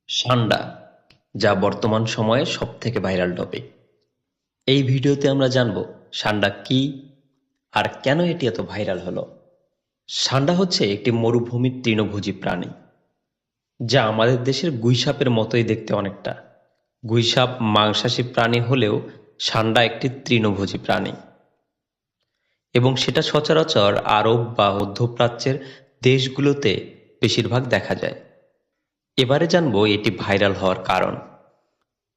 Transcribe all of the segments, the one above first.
সান্ডা, যা বর্তমান সময়ে সবথেকে ভাইরাল টপিক। এই ভিডিওতে আমরা জানব সান্ডা কি আর কেন এটি এত ভাইরাল হলো। সান্ডা হচ্ছে একটি মরুভূমির তৃণভোজী প্রাণী, যা আমাদের দেশের গুইসাপের মতোই দেখতে অনেকটা। গুইসাপ মাংসাশী প্রাণী হলেও সান্ডা একটি তৃণভোজী প্রাণী, এবং সেটা সচরাচর আরব বা মধ্যপ্রাচ্যের দেশগুলোতে বেশিরভাগ দেখা যায়। এবারে জানবো এটি ভাইরাল হওয়ার কারণ।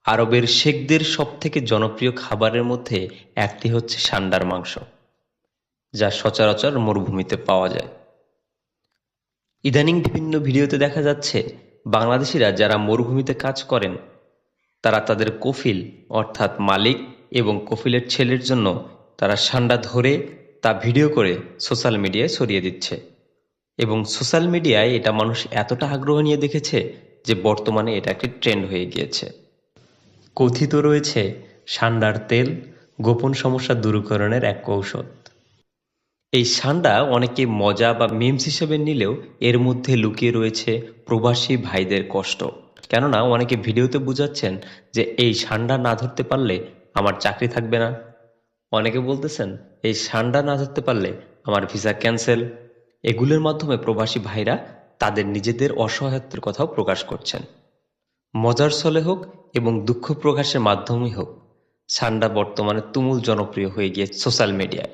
আরবের শেখদের সবথেকে জনপ্রিয় খাবারের মধ্যে একটি হচ্ছে সান্ডার মাংস, যা সচরাচর মরুভূমিতে পাওয়া যায়। ইদানিং বিভিন্ন ভিডিওতে দেখা যাচ্ছে বাংলাদেশিরা যারা মরুভূমিতে কাজ করেন, তারা তাদের কফিল অর্থাৎ মালিক এবং কফিলের ছেলের জন্য তারা সান্ডা ধরে তা ভিডিও করে সোশ্যাল মিডিয়ায় ছড়িয়ে দিচ্ছে, এবং সোশ্যাল মিডিয়ায় এটা মানুষ এতটা আগ্রহ নিয়ে দেখেছে যে বর্তমানে এটা একটি ট্রেন্ড হয়ে গিয়েছে। কথিত রয়েছে সান্ডার তেল গোপন সমস্যা দূরীকরণের এক কৌশল। এই সান্ডা অনেকে মজা বা মিমস হিসেবে নিলেও এর মধ্যে লুকিয়ে রয়েছে প্রবাসী ভাইদের কষ্ট। কেননা অনেকে ভিডিওতে বুঝাচ্ছেন যে এই সান্ডা না ধরতে পারলে আমার চাকরি থাকবে না। অনেকে বলতেছেন এই সান্ডা না ধরতে পারলে আমার ভিসা ক্যান্সেল। এগুলোর মাধ্যমে প্রবাসী ভাইরা তাদের নিজেদের অসহায়ত্বের কথাও প্রকাশ করছেন। মজার ছলে হোক এবং দুঃখ প্রকাশের মাধ্যমেই হোক, সান্ডা বর্তমানে তুমুল জনপ্রিয় হয়ে গিয়েছে সোশ্যাল মিডিয়ায়।